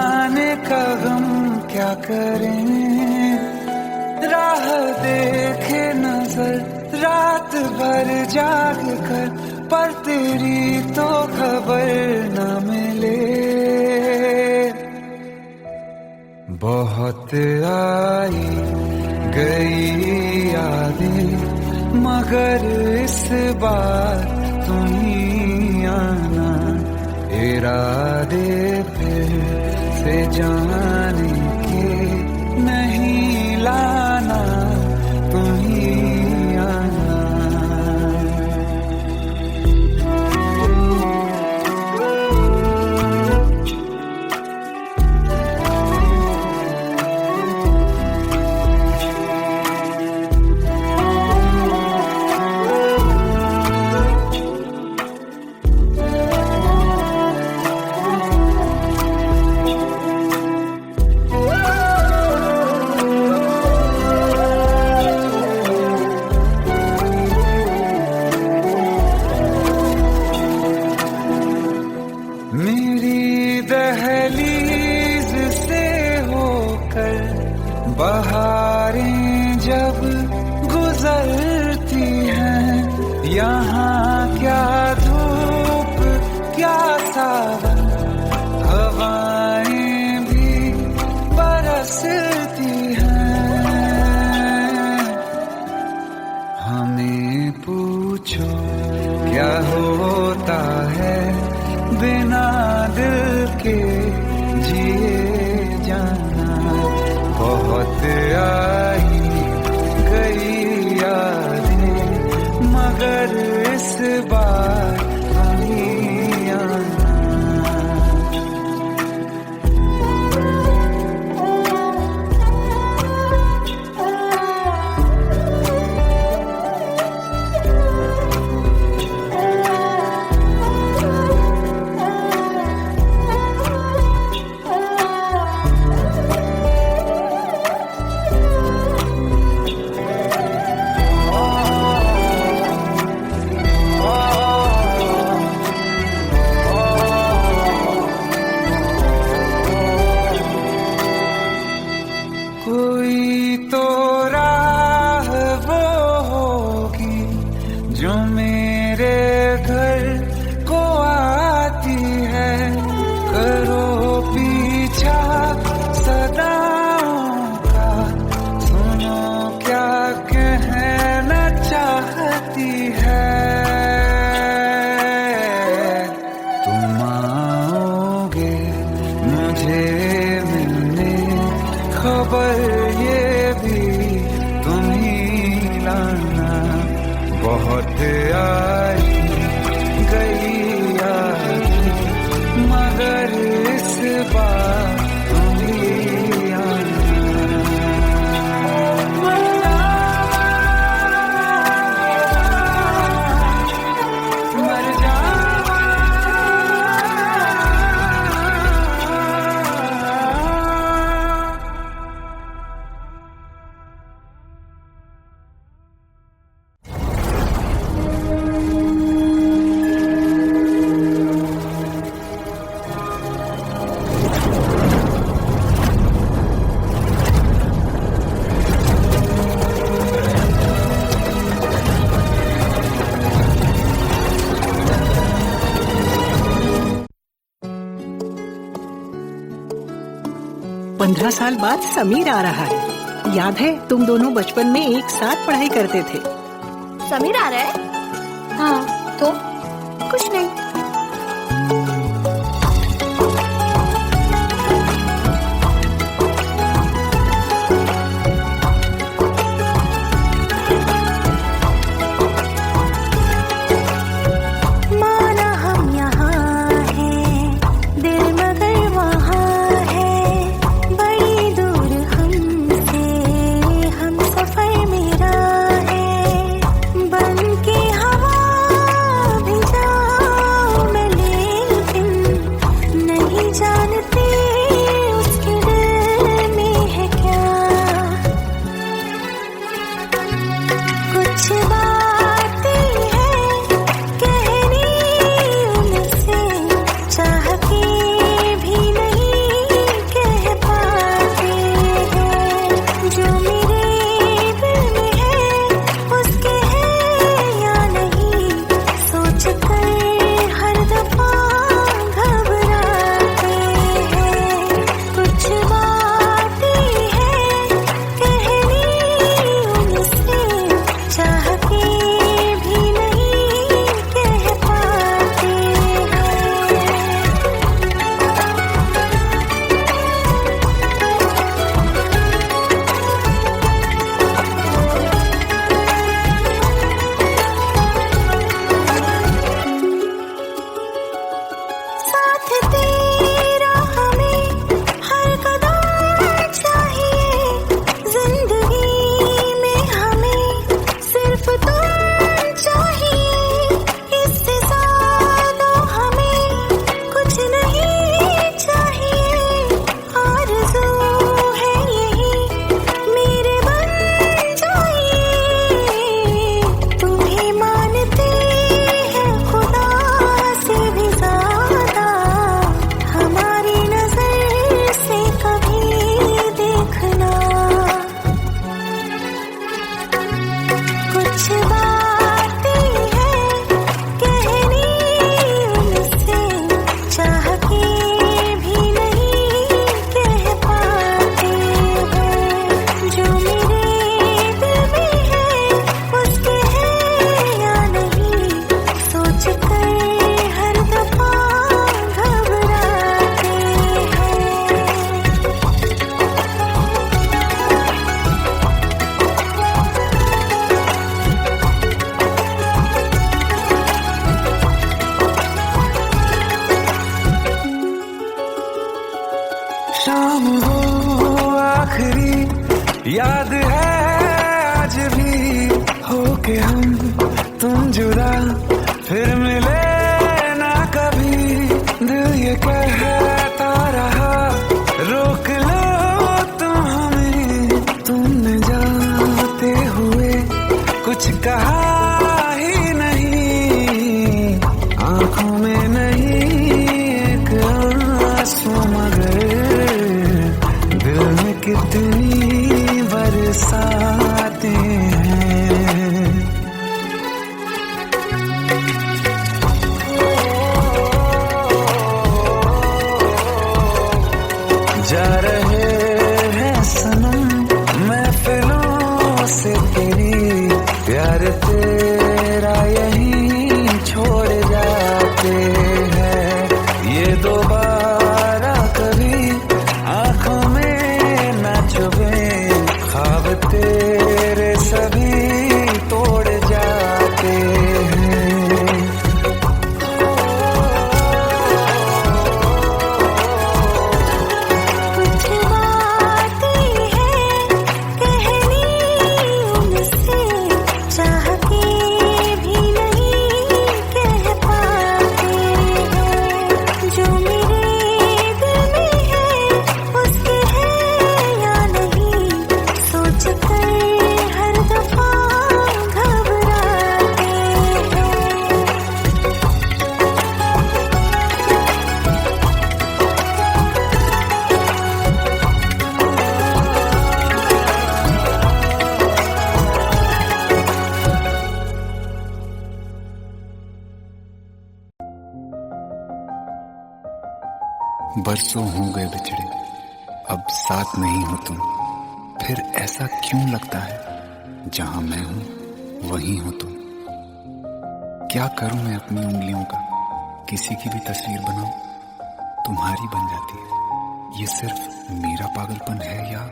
जाने का गम क्या करें, राह देखे नजर रात भर जाग कर, पर तेरी तो खबर न मिले। बहुत आई गई यादें मगर इस बार तुम ही आना, इरादे फिर से जाने के नहीं लाना, तुम ही आना। मेरी दहलीज से होकर बहारें जब गुजरती हैं, यहाँ क्या धूप क्या सावन, हवाएं भी बरसती हैं। हमें पूछो क्या होता है बिना दिल के जिए जाना। बहुत आई गई यादें मगर इस बार नहीं आना। कोई तो राह वो होगी जो मेरे घर को आती है, करो पीछा सदाओं का, सुनो क्या कहना चाहती है। तुम आओगे मुझे मिलने, खबर ये भी तुम ही लाना। बहुत आई गई यादें मगर इस बार तुम ही आना। मर जावा पंद्रह साल बाद समीर आ रहा है। याद है तुम दोनों बचपन में एक साथ पढ़ाई करते थे। समीर आ रहा है? हाँ तो कुछ नहीं। बन के हवा भी जा शाम हो आखिरी याद है आज भी, होके हम तुम जुदा फिर मिले ना कभी। दिल ये कहता रहा रोक लो तुम हमें, तुमने जाते हुए कुछ कहा ही नहीं। आंखों में नहीं एक आंसू मगर दिल में कितनी बरसाते हैं। जा रहे हैं सनम महफिलों से तेरी, प्यार तेरा यहीं छोड़ जाते हैं। ये दोबारा कभी आंखों में न चुभे, ख्वाब तेरे सभी तोड़ जाते हैं। बरसों हो गए बिछड़े, अब साथ नहीं हो तुम। फिर ऐसा क्यों लगता है, जहां मैं हूं वहीं हो तुम। क्या करूं मैं अपनी उंगलियों का, किसी की भी तस्वीर बनाऊं तुम्हारी बन जाती है। ये सिर्फ मेरा पागलपन है या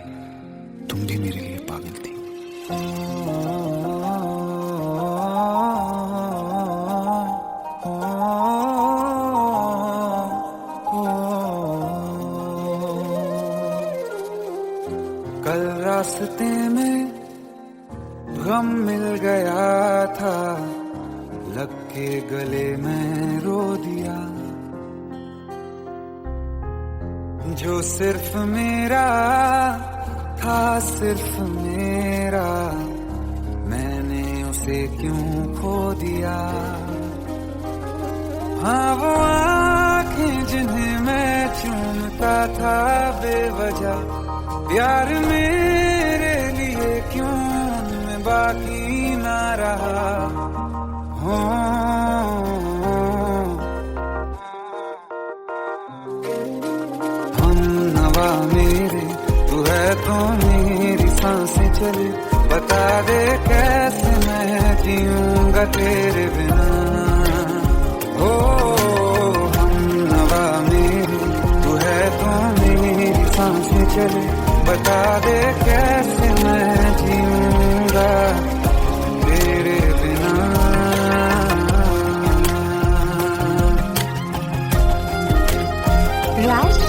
तुम भी मेरे लिए पागल थी। कल रास्ते में गम मिल गया था, लग के गले में रो दिया। जो सिर्फ मेरा था, सिर्फ मेरा, मैंने उसे क्यों खो दिया। हाँ वो आँखें जिन्हें मैं चूमता था बेवजह, प्यार मेरे लिए क्यों उनमें बाकी ना रहा हो। हम नवा मेरे, तू है तो मेरी सांसें चले, बता दे कैसे मैं जीऊंगा तेरे बिना। ओ हम नवा मेरे, तू है तो मेरी सांसें चले, बता दे कैसे मैं जीऊंगा तेरे बिना। राज,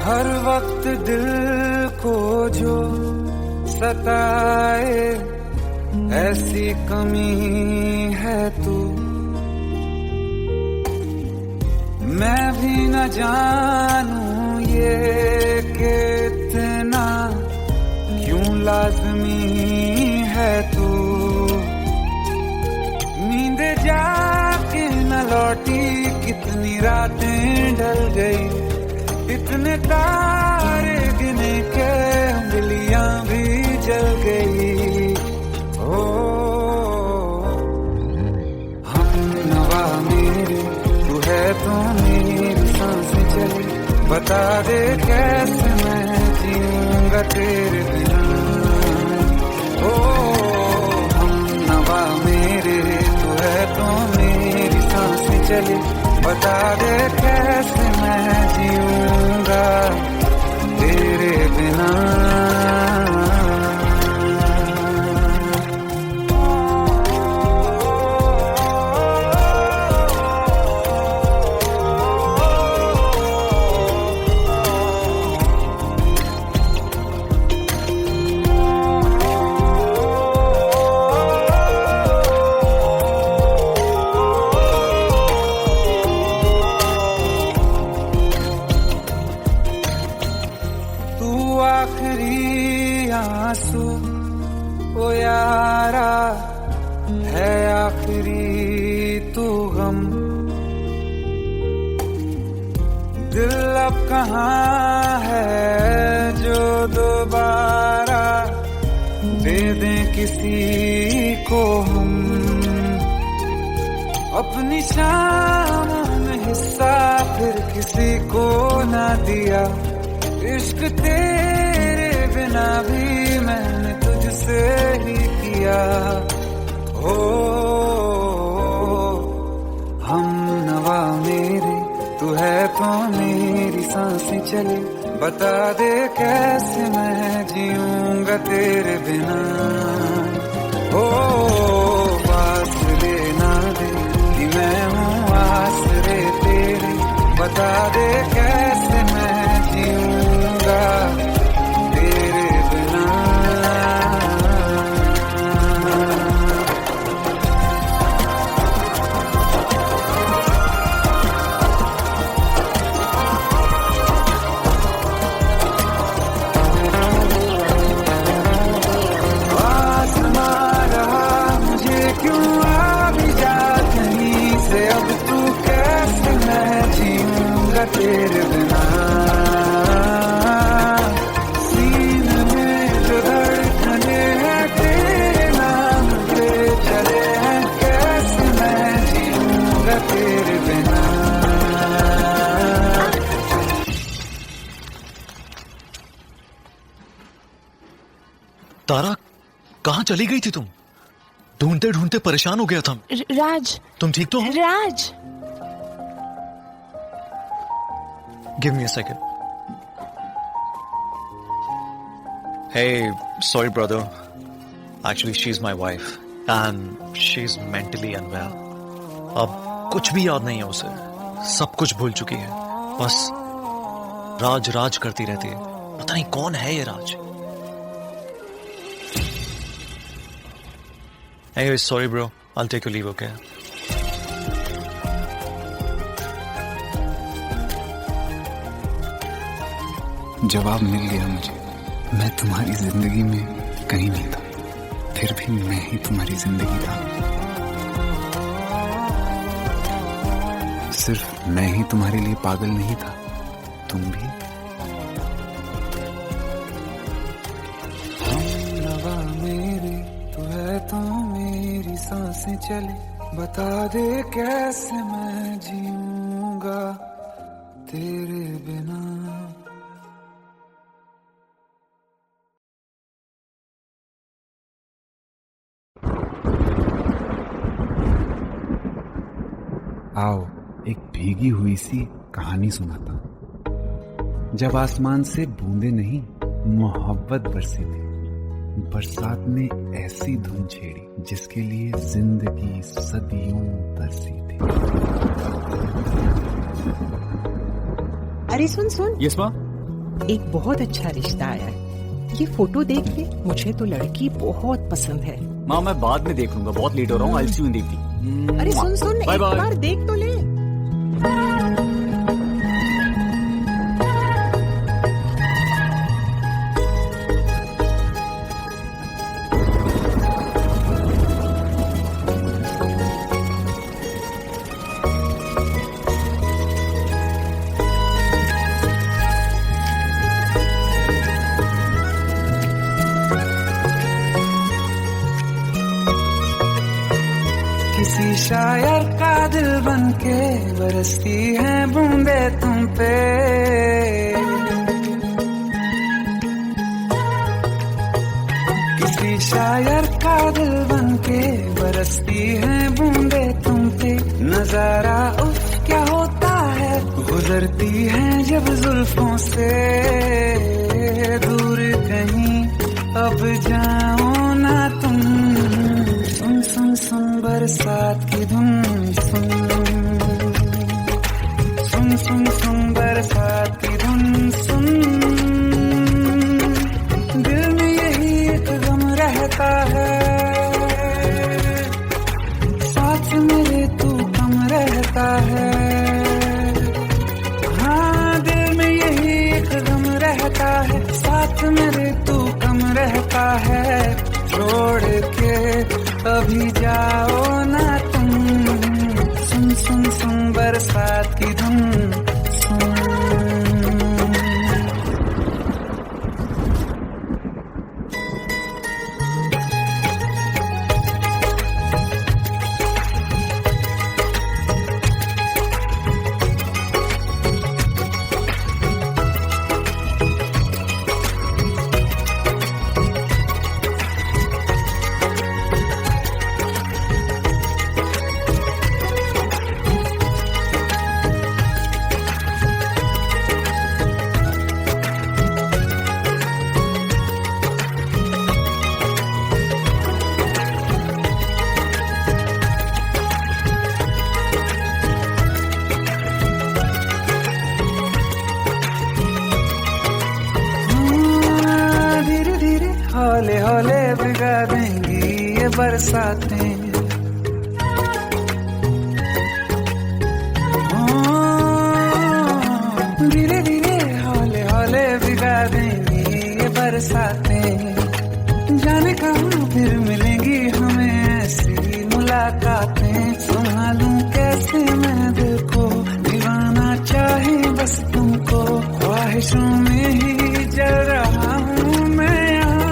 हर वक्त दिल को जो सताए, ऐसी कमी है तू। मैं भी न जानूं ये कि इतना क्यों लाज़मी है तू। नींद जाके न लौटी, कितनी रातें ढल गई, इतने तारे गिने के उंगलियां भी जल गई। ओ हम नवा मेरे, तू है तो मेरी सांसें चली, बता दे कैसे मैं जीऊंगा तेरे बिना। ओ हम नवा मेरे, तू है आखिरी तू गम, दिल अब कहाँ है जो दोबारा दे दें किसी को हम, अपनी शामों में हिस्सा फिर किसी को ना दिया, इश्क तेरे बिना भी मैंने तुझसे ही किया। हो हम नवा मेरे, तू है तो मेरी सांसें चले, बता दे कैसे मैं जीऊंगा तेरे बिना। ओ फासले ना दे कि मैं हूँ आसरे तेरे, बता दे कैसे मैं जीऊंगा तेरे बिना। तेरे बिना सीने में जो धड़कने हैं तेरे नाम पे चले हैं, कैसे मैं जीऊंगा तेरे बिना। तारा, कहाँ चली गई थी तुम? ढूंढते ढूंढते परेशान हो गया था। राज, तुम ठीक तो हो? राज, Give me a second. Hey, sorry brother. Actually, she's my wife and she's mentally unwell. अब कुछ भी याद नहीं है उसे, सब कुछ भूल चुकी है, बस राज राज करती रहती है। पता नहीं कौन है ये राज। Anyway, sorry bro. I'll take your leave, okay? जवाब मिल गया मुझे। मैं तुम्हारी जिंदगी में कहीं नहीं था, फिर भी मैं ही तुम्हारी जिंदगी था। सिर्फ मैं ही तुम्हारे लिए पागल नहीं था, तुम भी। हम नवा मेरे, तू है तो मेरी सांसें चले, बता दे कैसे मैं जीऊंगा तेरे बिना। आओ एक भीगी हुई सी कहानी सुनाता हूं। जब आसमान से बूंदे नहीं मोहब्बत बरसी थी, बरसात ने ऐसी धुन छेड़ी जिसके लिए जिंदगी सदियों तरसी थी। अरे सुन सुन, यस माँ। एक बहुत अच्छा रिश्ता आया है, ये फोटो देख ले। मुझे तो लड़की बहुत पसंद है। माँ मैं बाद में देख लूंगा, बहुत लेट हो रहा हूँ। आई सी यू दीप्ति। अरे सुन सुन, एक बार देख तो ले। किसी शायर का दिल बनके बरसती है बूंदे तुम पे, किसी शायर का दिल बनके बरसती है बूंदे तुम पे। नजारा उफ क्या होता है, गुजरती है जब जुल्फों से दूर कहीं, अब जाओ ना तुम। सुन सुन सुन बरसात की धुन, सुन सुन सुन सुन बरसात की धुन सुन। दिल में यही एक गम रहता है, साथ मेरे तू कम रहता है। हाँ दिल में यही एक गम रहता है, साथ मेरे तू कम रहता है। छोड़ के अभी जाओ ना बरसातें, धीरे धीरे हौले हौले भिगा देंगी ये बरसातें। जाने कहाँ फिर मिलेंगी हमें ऐसी मुलाकातें। संभालूं कैसे मैं दिल को, दीवाना चाहे बस तुमको। ख्वाहिशों में ही जल रहा हूँ मैं यहाँ।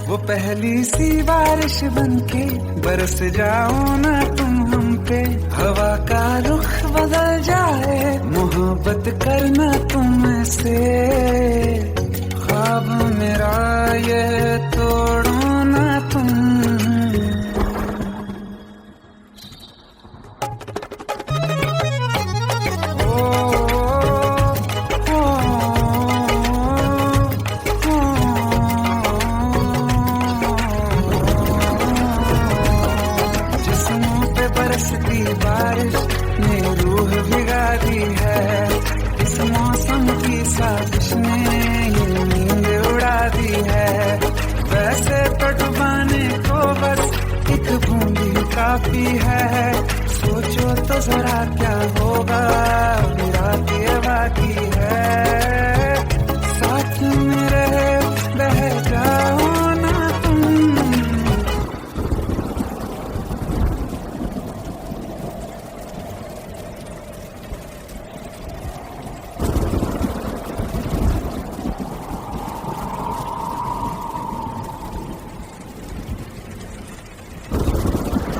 वो पहली सी बारिश बनके बरस जाओ ना तुम हम पे। हवा का रुख बदल जाए, मोहब्बत करना तुम से। ख्वाब मेरा ये तोड़ो ना तुम। जिस्मों पे बरसती बारिश ने रूह भिगा दी है। इस मौसम की साजिश ने ये नींद उड़ा दी है। वैसे तो डुबाने को बस एक बूंदी काफी है। सोचो तो जरा क्या होगा, रात ये बाकी है। साथ में रहे बह जाओ ना तुम।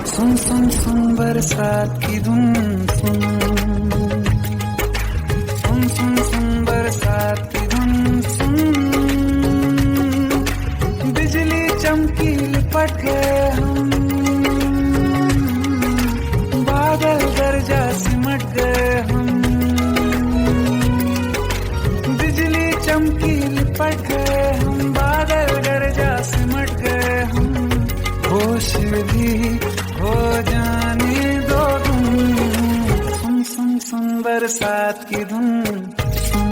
सुन सुन सुन बरसात की धुन सुन। सुन सुन सुन बरसात की धुन सुन। बिजली चमकी लिपट गए हम, बादल गरजा सिमट गए हम। बिजली चमकी लिपट गए हम, बादल गरजा सिमट गए हम। होश भी हो जाने दो तुम। सुन सुन सुन बरसात की धुन सुन।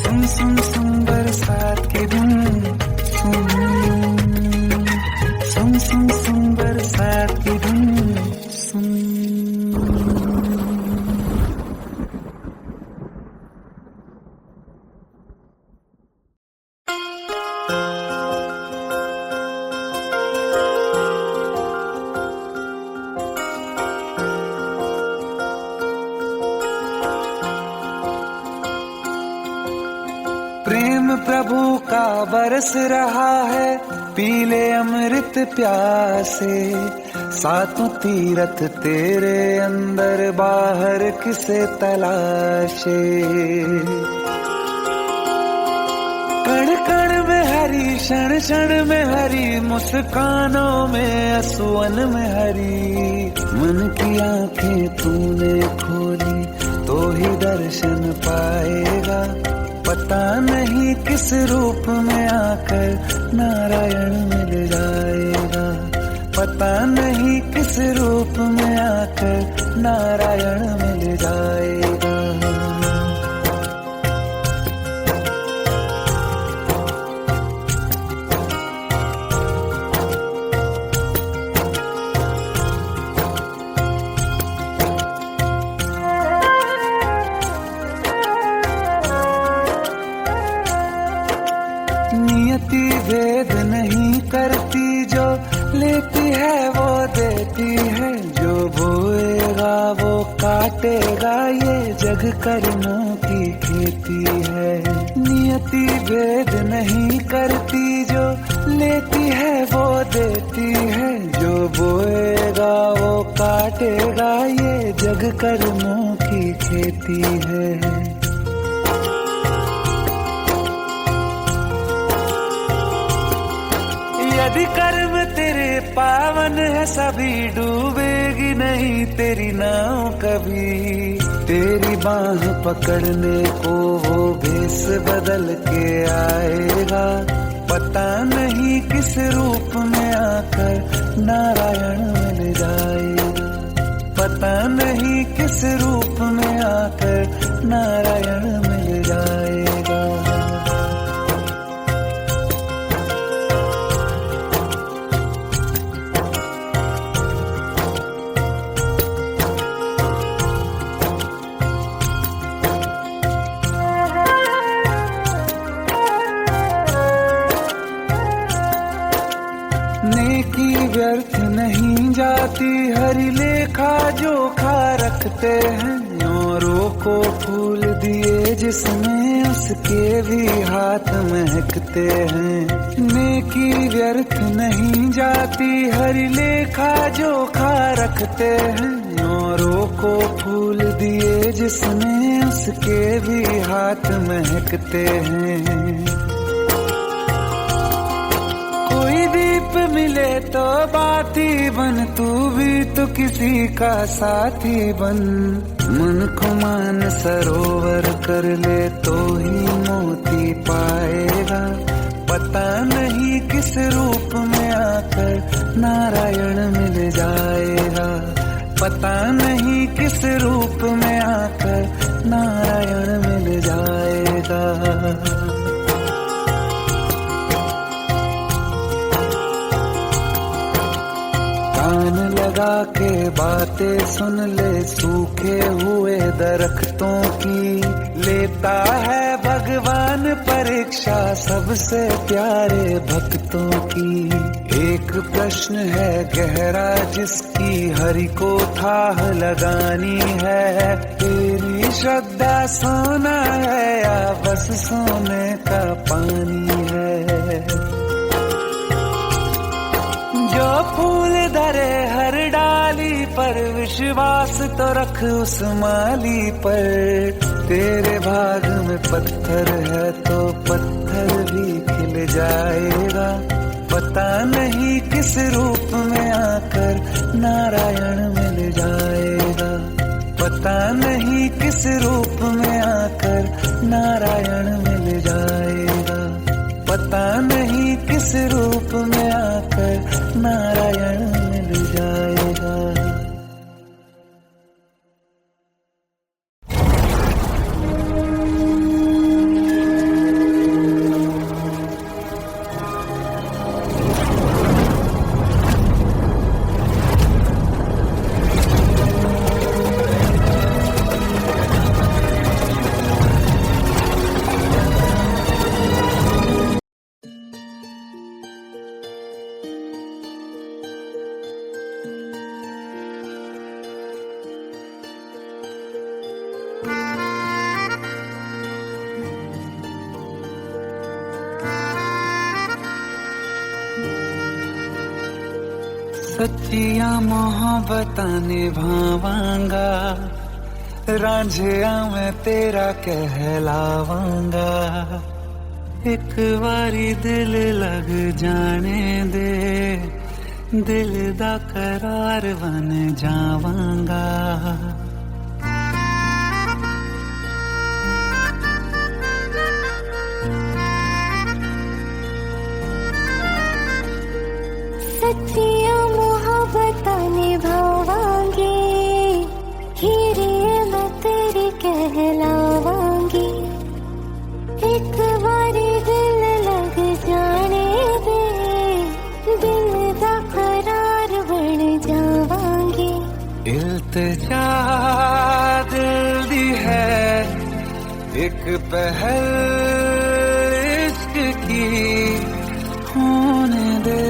सुन सुन सुन बरसात की धुन सुन। सुन सुन सुन बरसात की धुन सुन। प्रेम प्रभु का बरस रहा है, पीले अमृत प्यासे। सातों तीरथ तेरे अंदर, बाहर किसे तलाशे। कण कण में हरी, क्षण क्षण में हरी, मुस्कानों में असुवन में हरी। मन की आंखें तूने खोली तो ही दर्शन पाएगा। पता नहीं किस रूप में आकर नारायण मिल जाएगा। पता नहीं किस रूप में आकर नारायण मिल जाएगा। नियति भेद नहीं करती, जो लेती है वो देती है। जो बोएगा वो काटेगा, ये जग कर्मों की खेती है। नियति भेद नहीं करती, जो लेती है वो देती है। जो बोएगा वो काटेगा, ये जग कर्मों की खेती है। यदि कर्म तेरे पावन है, सभी डूबेगी नहीं तेरी नाव कभी। तेरी बाह पकड़ने को वो भेष बदल के आएगा। पता नहीं किस रूप में आकर नारायण मिल जाएगा। पता नहीं किस रूप में आकर नारायण मिल जाएगा। नहीं जाती, हरी लेखा जोखा रखते हैं। औरों को फूल दिए जिसमें उसके भी हाथ महकते हैं। नेकी व्यर्थ नहीं जाती, हरी लेखा जोखा रखते हैं। औरों को फूल दिए जिसमें उसके भी हाथ महकते हैं। कोई दीप मिले तो बाती बन, तू भी तो किसी का साथी बन। मन को मान सरोवर कर ले तो ही मोती पाएगा। पता नहीं किस रूप में आकर नारायण मिल जाएगा। पता नहीं किस रूप में आकर नारायण मिल जाएगा। कान लगा के बातें सुन ले सूखे हुए दरख्तों की। लेता है भगवान परीक्षा सबसे प्यारे भक्तों की। एक प्रश्न है गहरा जिसकी हरि को थाह लगानी है। तेरी श्रद्धा सोना है या बस सोने का पानी है। जो फूल धरे हर डाली पर, विश्वास तो रख उस माली पर। तेरे भाग में पत्थर है तो पत्थर भी खिल जाएगा। पता नहीं किस रूप में आकर नारायण मिल जाएगा। पता नहीं किस रूप में आकर नारायण मिल जाएगा। पता नहीं किस रूप में आकर नारायण मिल जाएगा। सच्चिया मोहब्बतां निभावांगा, रांझिया मैं तेरा कहलावांगा। एक बारी दिल लग जाने दे, दिल दा करार बन जावांगा। सच्चिया मोहब्बतां निभावांगी, हीरे मैं तेरी कहलावांगी। एक बारी दिल लग जाने दे, दिल दा करार बन जावांगी। इल्तिजा दिल दी है एक पहल इश्क की होने दे।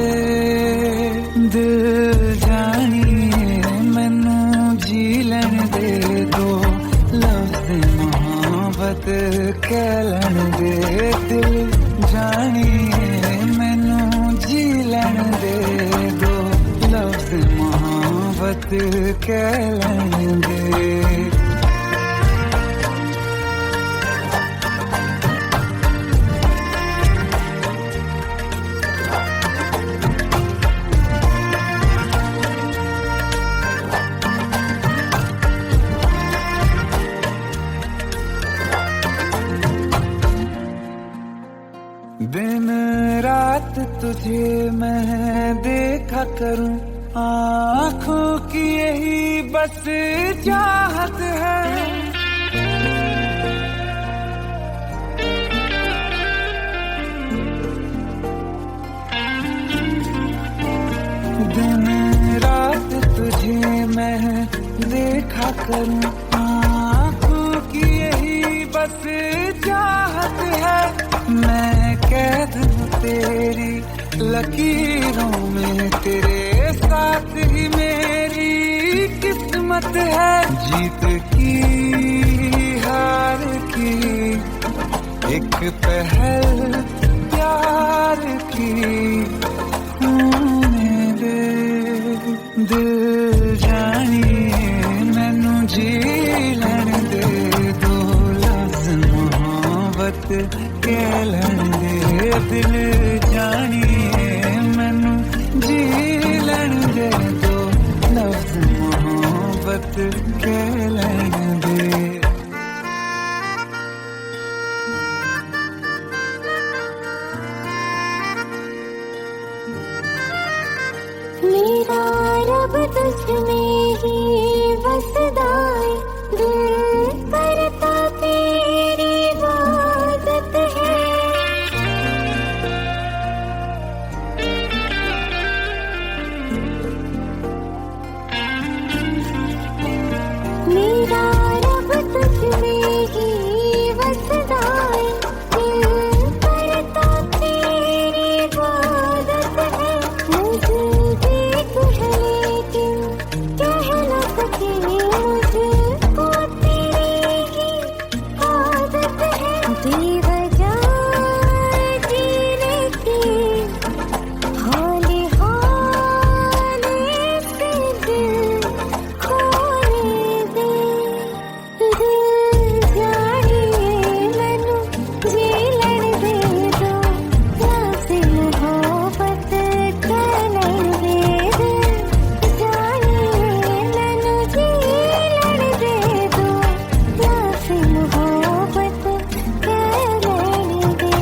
दिल जानिए मैनू जी लैन दे दो, लफ्ज़ मोहब्बत कह लैन दे। दिल जानिए मैनू जी लैन दे दो, लफ्ज़ मोहब्बत कह लैन दे। दिन रात तुझे मैं देखा करूं, आँखों की यही बस चाहत है। दिन रात तुझे मैं देखा करूं, आँखों की यही बस चाहत है। मैं कैद हूँ तेरी लकीरों में, तेरे साथ ही मेरी किस्मत है, जीत की हार की एक पहल प्यार की। होने दे दिल जानिए मैनू जी लैण दे, दो लफ्ज़ मोहब्बत कह लैण दे। दिल जानिए मैनू जी लैण दे, दो लफ्ज़ मोहब्बत कह लैण दे। मेरा रब तुझ में ही बसदा है, दिल करता तेरी इबादत है। मेरा रब तुझ में ही बसदा है, दिल करता तेरी इबादत है। मुझे देख है लेकिन कह न सके, मुझको तेरी ही आदत है। बेवजह जीने की हाले हाले से दिल खोने दे। दिल जानिए मैनू जी लैण दे, दो लफ्ज़ मोहब्बत कह लैण दे। दिल जानिए मैनू जी लैण दे, दो लफ्ज़ मोहब्बत कह लैण दे।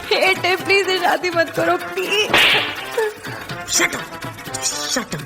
हेट है, प्लीज ये शादी मत करो please. Shut up! Just shut up!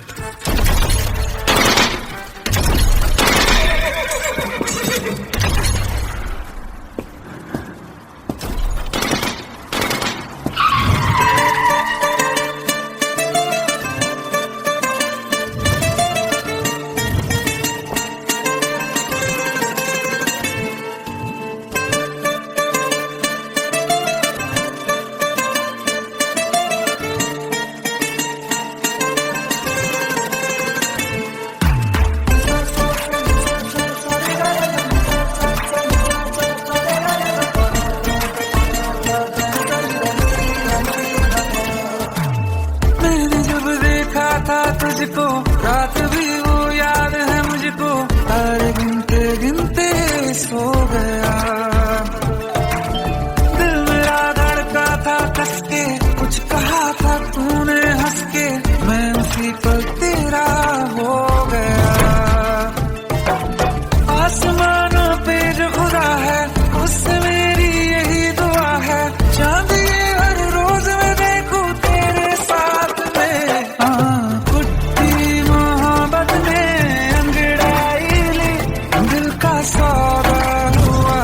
मैंने जब देखा था तुझको, रात भी वो याद है मुझको, तारे गिनते गिनते सो गया। दिल मेरा धड़का था कस के, कुछ कहा था तूने हंस के, मैं उसी पर तेरा हो गया। आसमानों पे जो खुदा है, उससे मेरी यही दुआ है, चांद ये हर रोज मैं देखूं तेरे साथ में। कुट्टी मोहब्बत में अंगड़ाई ली, दिल का सौदा हुआ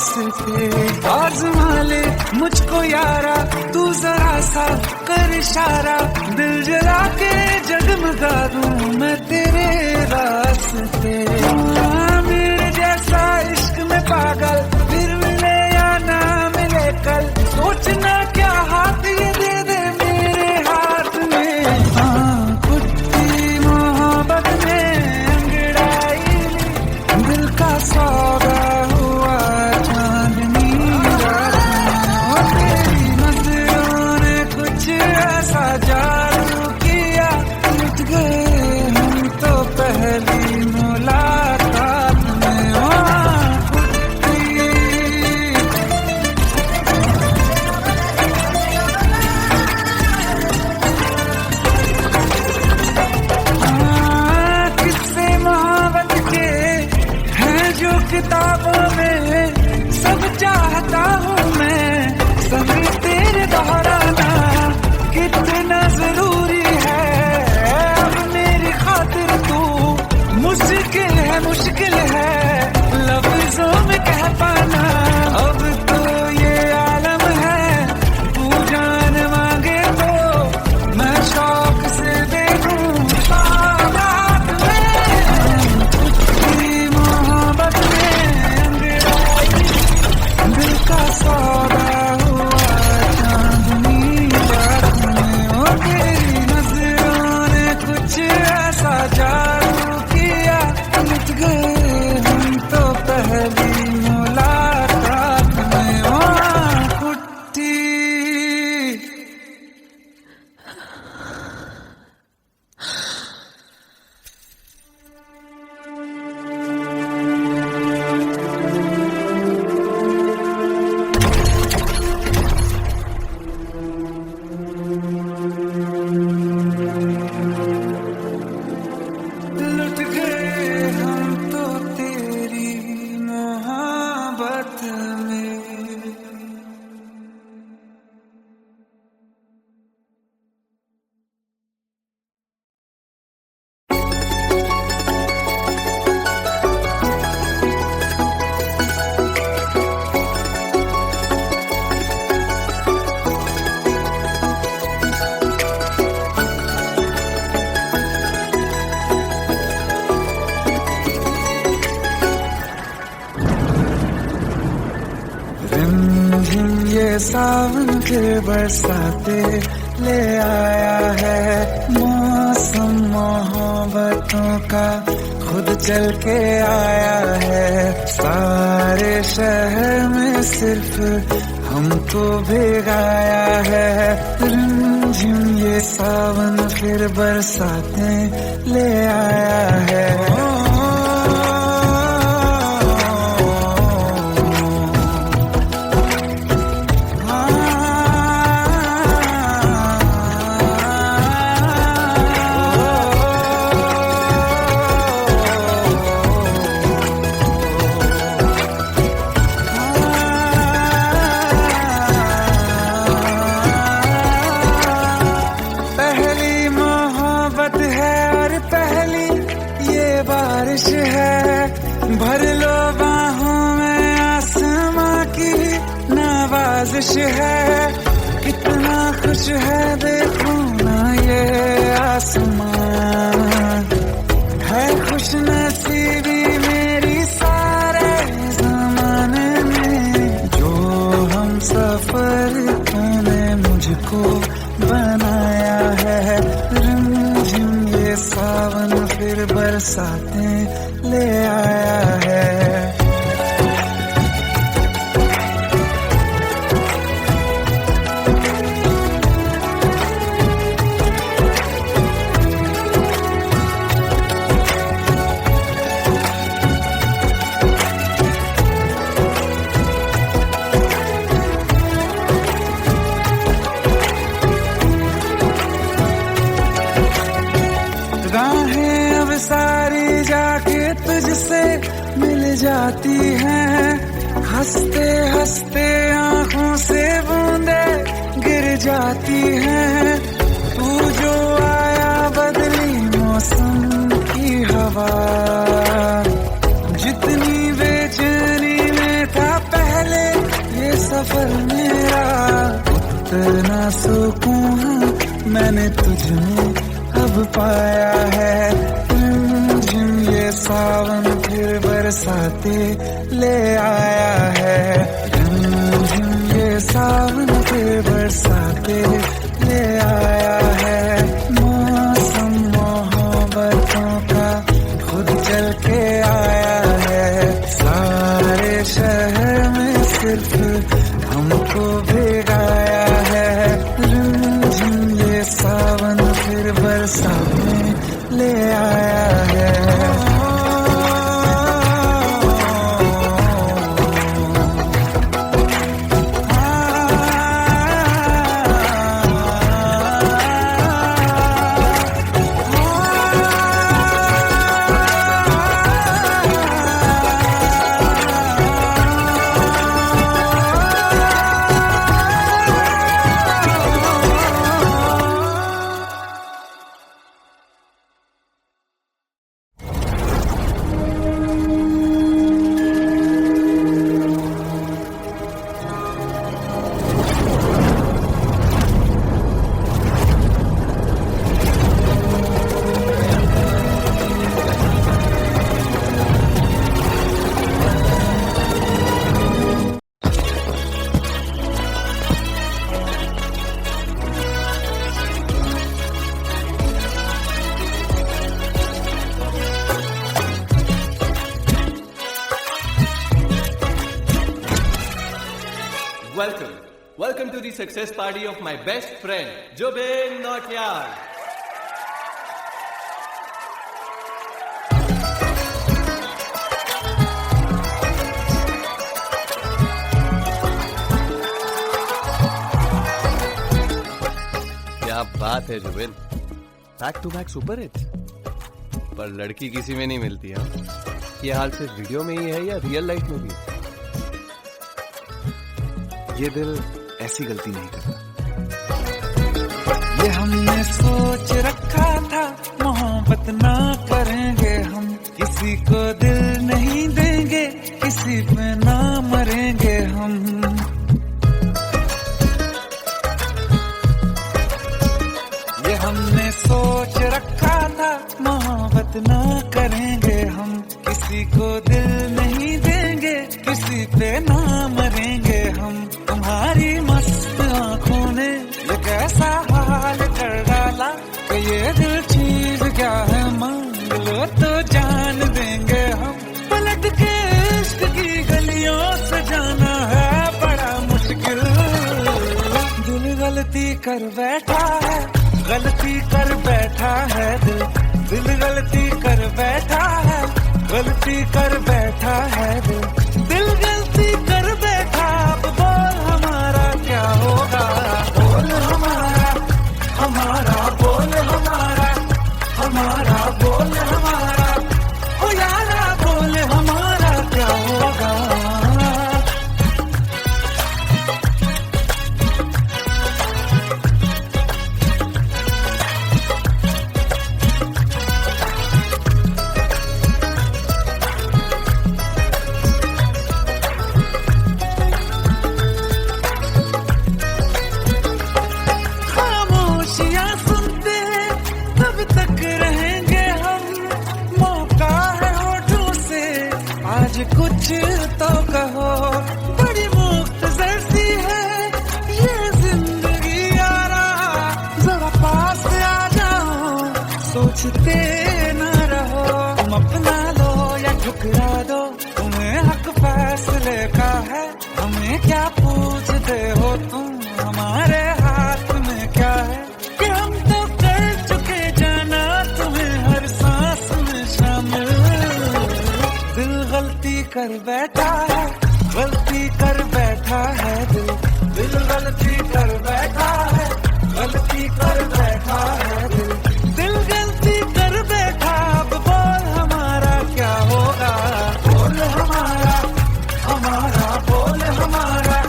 रास्ते, आजमा ले मुझको यारा, तू जरा सा कर इशारा, दिल जला के जगमगा दूं मैं तेरे रास्ते। मेरे जैसा इश्क में पागल फिर मिले या ना मिले कल, सोचना क्या हाथ ये दे दे मेरे हाथ में। हाँ कुत्ती मोहब्बत में अंगड़ाई ली, दिल का सौदा हुआ चांदनी रात में। तेरी नजरों ने कुछ ऐसा जादू किया, लुट गए हम तो पहली मुलाकात में। किस्से मोहब्बत के हैं जो किताबों में, सब चाहता हूँ मैं संग तेरे दोहराना, कितना जरूरी है अब मेरी खातिर तू, मुश्किल है लफ्जों में कह पाना। अब तो ये आलम है, तू जान मांगे तो मैं शौक से दे दूं सौगात में। तेरी मोहब्बत में अंगड़ाई, दिल का सौदा हुआ चांदनी रात में। ओ तेरी नजरों ने कुछ ऐसा जादू किया, लुट गए हम तो पहली मुलाकात में। ओ कुट्टी लुट गए हम तो तेरी मोहब्बत में। रिमझिम ये सावन के बरसाते ले आया है, मौसम मोहब्बतों का खुद चल के आया है। सारे शहर में सिर्फ हमको भिगाया है, रिमझिम ये सावन फिर बरसाते ले आया है। पहली मोहब्बत है और पहली ये बारिश है, भर लो बाहों में आसमां की नवाजिश है। कितना खुश है देखो ना ये आसमां, है खुश नसीबी मेरी सारे जमाने में। जो हम सफर तूने मुझको बनाया है, रिमझिम ये सावन फिर बरसाते ले आया है। राहें अब सारी जाके तुझसे मिल जाती हैं, हंसते हंसते आंखों से बूंदे गिर जाती हैं। तू जो आया बदली मौसम की हवा, जितनी बेचैनी में था पहले सफर मेरा उतना सुकून मैंने तुझ में अब पाया है। झिम ये सावन फिर बरसाते ले आया है। झिम ये सावन फिर बरसाते ले आया है। मौसम मोहब्बतों का खुद चल के आया है। सारे शहर में सिर्फ हमको भिगाया है। झिम ये सावन फिर बरसात में ले आया है। Welcome to the success party of my best friend, Jobin Nautiyal. क्या बात है Zubin, back to back super hit. पर लड़की किसी में नहीं मिलती है। ये हाल सिर्फ वीडियो में ही है या रियल लाइफ में भी? ये दिल ऐसी गलती नहीं करता। ये हमने सोच रखा था मोहब्बत ना करेंगे हम। किसी को दिल नहीं देंगे, किसी पे ना मरेंगे हम। ये हमने सोच रखा था मोहब्बत ना करेंगे हम। किसी को दिल नहीं देंगे, किसी पे ना मरेंगे हम। तुम्हारी मस्त आंखों ने ये कैसा हाल कर डाला कि ये दिल चीज क्या है मांग लो तो जान देंगे हम। पलट के इश्क की गलियों से जाना है बड़ा मुश्किल। दिल गलती कर बैठा है, गलती कर बैठा है दिल। दिल गलती कर बैठा है, गलती कर बैठा है दिल। दिल गलती कर बैठा, अब बोल हमारा क्या होगा। बोल हमारा, हमारा बोल हमारा, हमारा बोल हमारा। ओ यारा बोल हमारा क्या होगा। कुछ तो कहो, बड़ी मुख्तसर सी है ये जिंदगी यारा। जरा पास आ जाओ, सोचते न रहो। तुम अपना लो या ठुकरा दो, तुम्हें हक फैसले का है। हमें क्या पूछते हो तुम, हमारे हाथ में क्या है। कि हम तो कर चुके जाना तुम्हें हर सांस में शामिल। दिल गलती कर बैठा है, गलती कर बैठा है दिल। दिल गलती कर बैठा है, गलती कर बैठा है दिल। दिल गलती कर बैठा, अब बोल हमारा क्या होगा। बोल हमारा, हमारा बोल हमारा,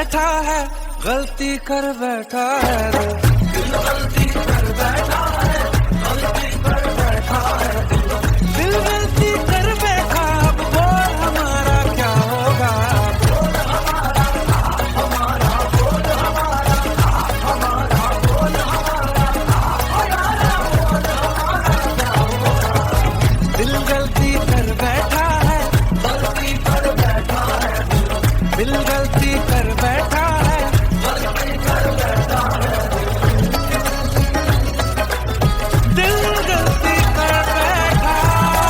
बैठा है, गलती कर बैठा है दिल गलती कर बैठा है, गलती कर बैठा है दिल गलती कर बैठा। अब बोल हमारा क्या होगा, दिल गलती कर बैठा है, गलती कर बैठा है दिल गलती कर बैठा है, गलती कर बैठा है दिल गलती कर बैठा है।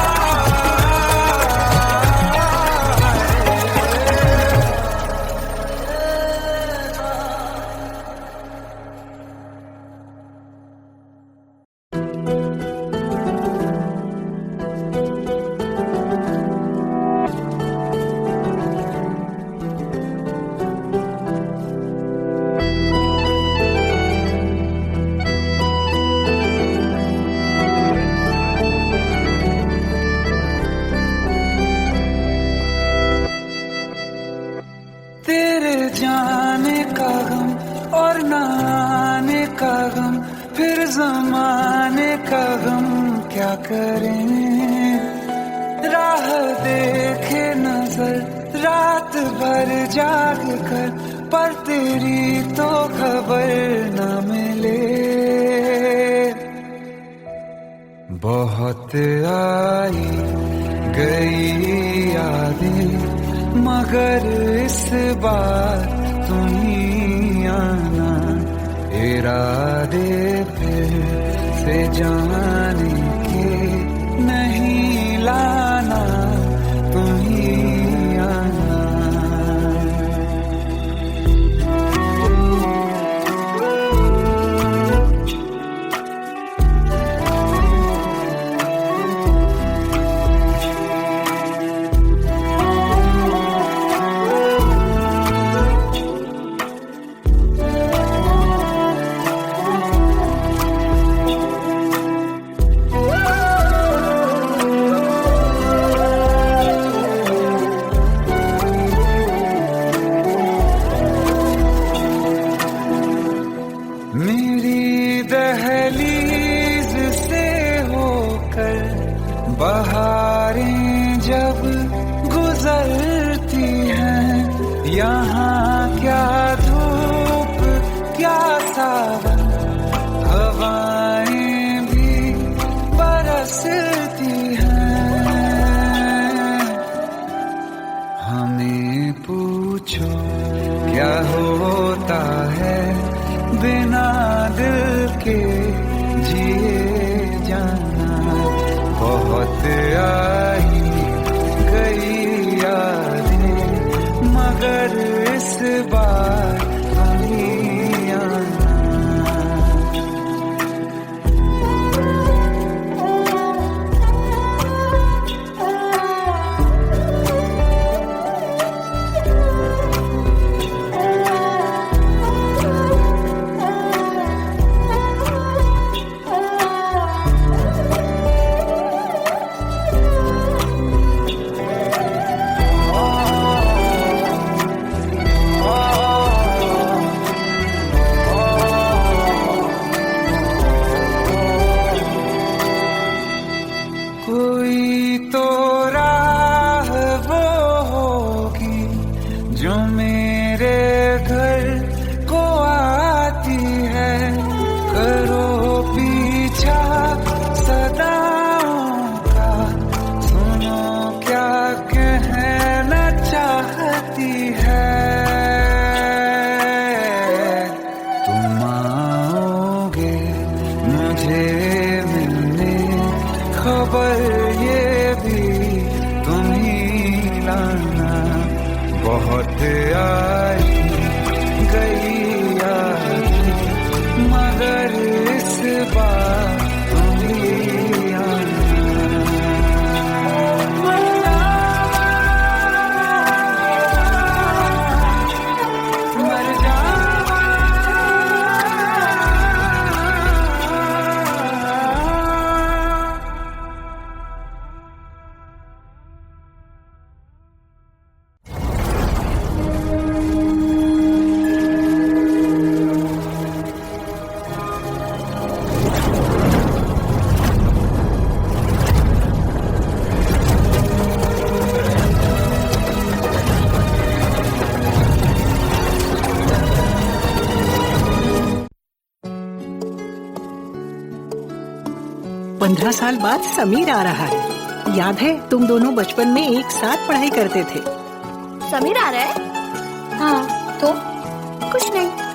तेरे जाने का गम और न आने का गम, फिर जमाने का गम क्या करें। राह देखे नजर रात भर जाग कर, पर तेरी तो खबर न मिले। बहुत आई गई यादें, मगर इस बार तुम ही आना। इरादे फिर से जाने के नहीं लाना, तुम ही आना। मेरी दहलीज से होकर बहारें जब गुजरती हैं, यहाँ क्या धूप क्या सावन, हवाएं भी बरसती हैं। हमें पूछो क्या होता है बिना दिल के जिए जाना। बहुत आई गई यादें, मगर इस बार नहीं आना। कोई तो राह वो होगी जो मेरे घर को आती है। करो पीछा सदाओं का, सुनो क्या कहना चाहती है। तुम आओगे मुझे मिलने, खबर ये भी तुम ही लाना। बहुत आई गई यादें, मगर इस बार तुम ही आना। मर जावा 15 साल बाद समीर आ रहा है। याद है तुम दोनों बचपन में एक साथ पढ़ाई करते थे। समीर आ रहा है? हाँ, तो कुछ नहीं।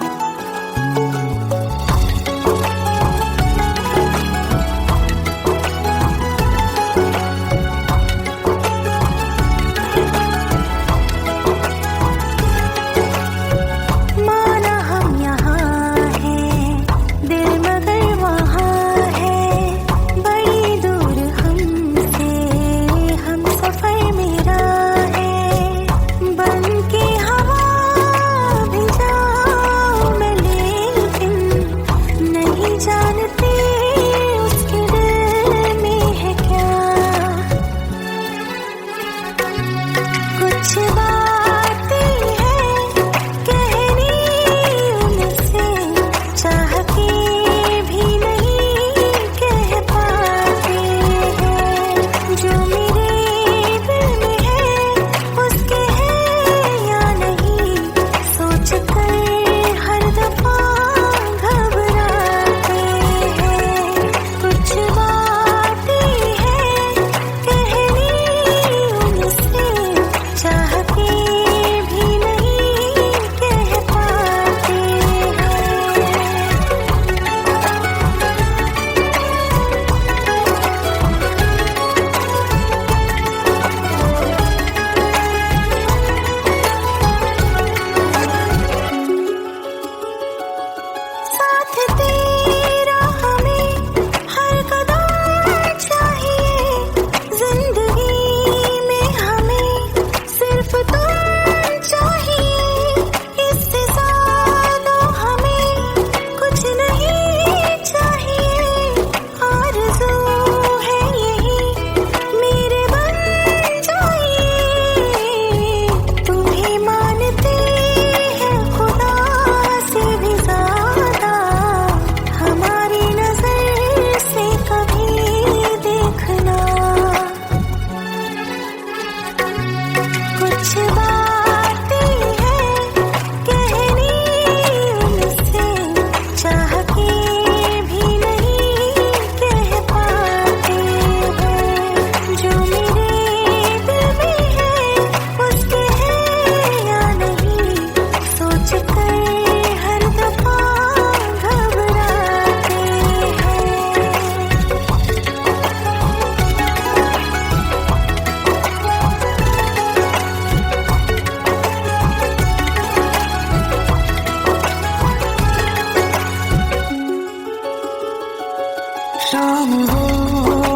शाम हो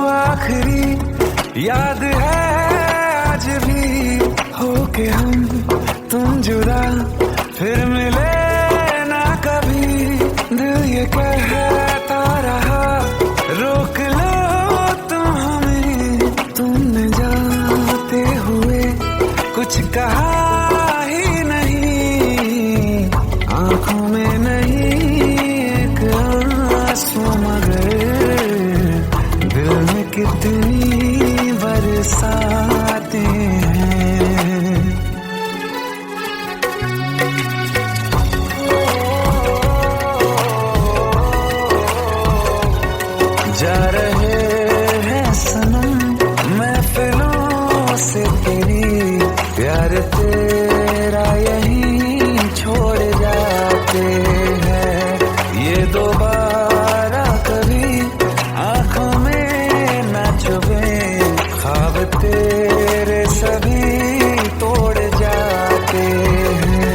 आखिरी याद है आज भी हो के हम तुम जुदा फिर मिले ना कभी दिल ये कहता रहा रोक लो तुम हमें तुमने जाते हुए कुछ कहा ही नहीं आंखों में नहीं एक आंसू मगर दिल में कितनी बरसाते हैं जा रहे हैं सनम महफिलों से तेरी प्यार तेरा यहीं छोड़ जाते हैं ये दोबारा कभी आंखों में न चुभे ख्वाब तेरे सभी तोड़ जाते हैं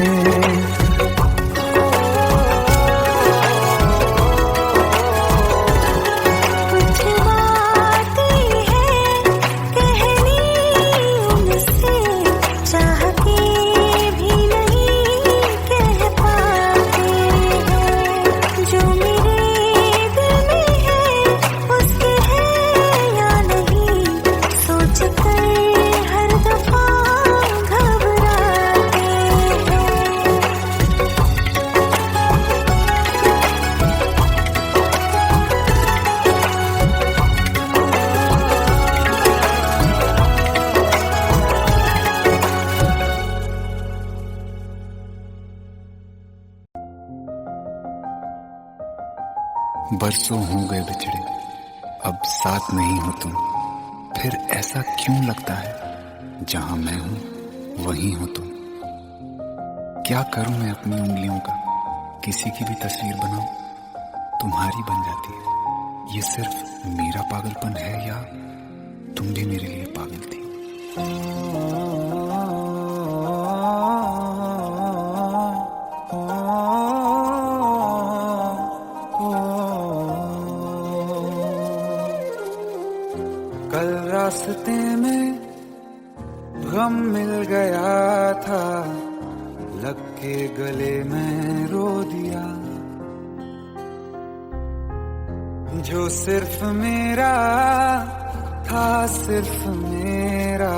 बरसों हो गए बिछड़े, अब साथ नहीं हो तुम, फिर ऐसा क्यों लगता है जहां मैं हूं वहीं हो तुम। क्या करूं मैं अपनी उंगलियों का, किसी की भी तस्वीर बनाऊं तुम्हारी बन जाती है। ये सिर्फ मेरा पागलपन है या तुम भी मेरे लिए पागल थी। कल रास्ते में गम मिल गया था, लग के गले में रो दिया। जो सिर्फ मेरा था, सिर्फ मेरा,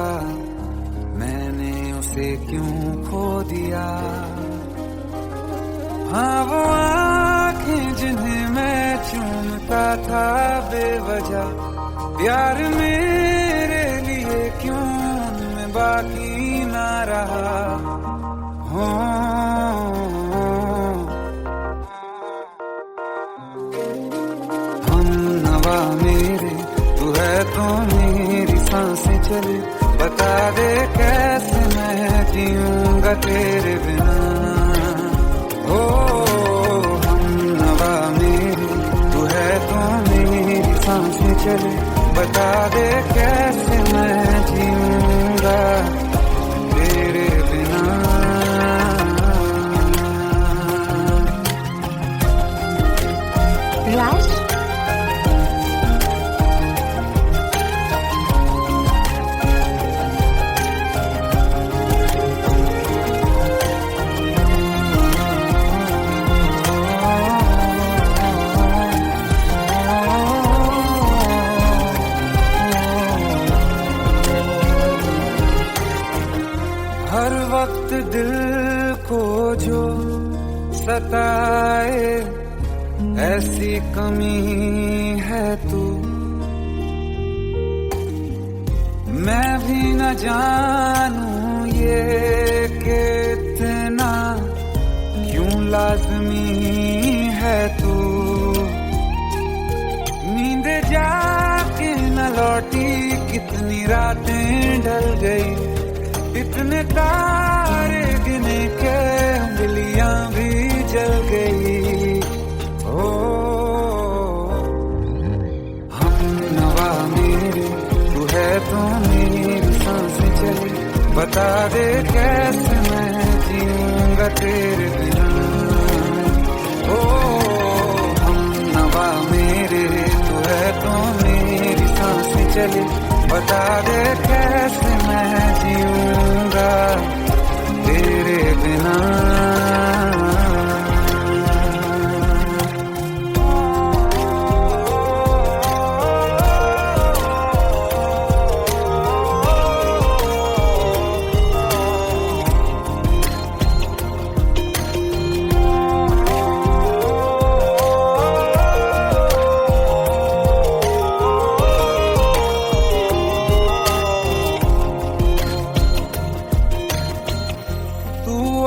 मैंने उसे क्यों खो दिया। हाँ वो आँखें जिन्हें मैं चूमता था बेवजह, प्यार मेरे लिए क्यों उनमें बाकी ना रहा। हो हम नवा मेरे, तू है तो मेरी सांसें चले। बता दे कैसे मैं जीऊंगा तेरे बिना। हो हम नवा मेरे, तू है तो मेरी सांसें चले। बता दे कैसे मैं जीऊंगा तेरे बिना। राज, हर वक्त दिल को जो सताए, ऐसी कमी है तू। मैं भी न जानूं ये कि इतना क्यों लाज़मी है तू। नींद जाके न लौटी, कितनी रातें ढल गई। इतने तारे गिने के उंगलियां भी जल गई। ओ हम नवा मेरे, तू है तो मेरी सांसें चली। बता दे कैसे मैं जीऊंगा तेरे बिना। ओ हम नवा मेरे, तू है तो मेरी सांसें चली। बता दे कैसे मैं जीऊंगा तेरे बिना।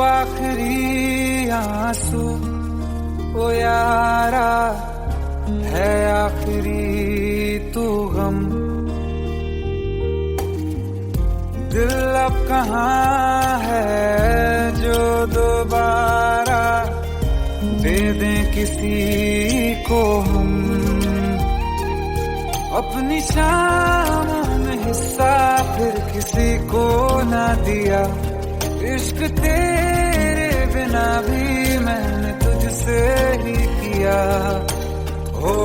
आखिरी आंसू ओ यारा है, आखिरी तू गम। दिल अब कहाँ है जो दोबारा दे दें किसी को हम। अपनी शाम में हिस्सा फिर किसी को ना दिया। इश्क तेरे बिना भी मैंने तुझसे ही किया। हो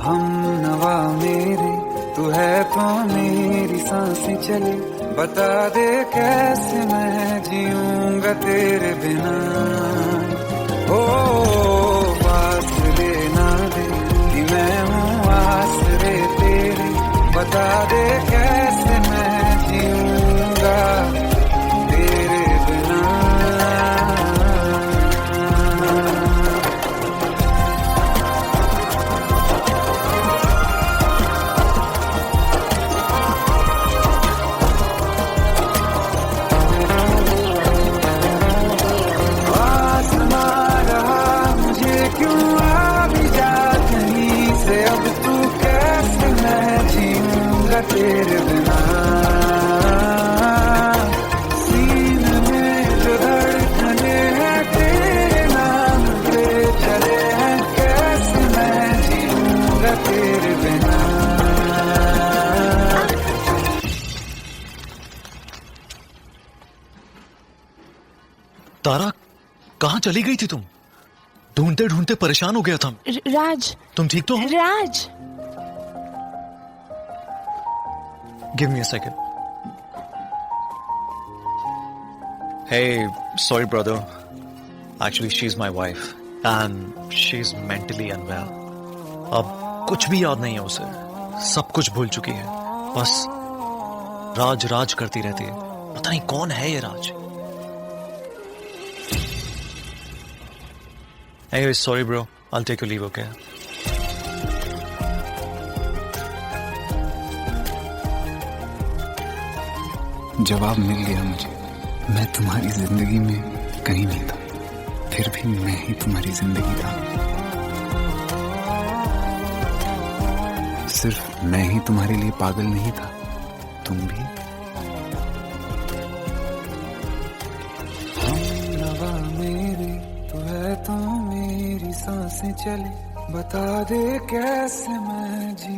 हम नवा मेरे, तू है तो मेरी सांसें चली। बता दे कैसे मैं जीऊंगा तेरे बिना। हो फासले ना दे कि मैं हूँ आसरे तेरे। बता दे कैसे मैं जीऊंगा तेरे बिना। आसमां रहा मुझे चली गई थी तुम? ढूंढते ढूंढते परेशान हो गया था। राज, तुम ठीक तो हो? Raj. Give me a second. Hey, sorry brother. Actually, she's my wife and she's mentally unwell. अब कुछ भी याद नहीं है उसे, सब कुछ भूल चुकी है। बस राज राज करती रहती है। पता नहीं कौन है ये राज। Hey, sorry bro. I'll take your leave, okay? जवाब मिल गया मुझे। मैं तुम्हारी जिंदगी में कहीं नहीं था, फिर भी मैं ही तुम्हारी जिंदगी था। सिर्फ मैं ही तुम्हारे लिए पागल नहीं था, तुम भी। हमनवा मेरी तू है, तो मेरी सांसें चले, बता दे कैसे मैं जी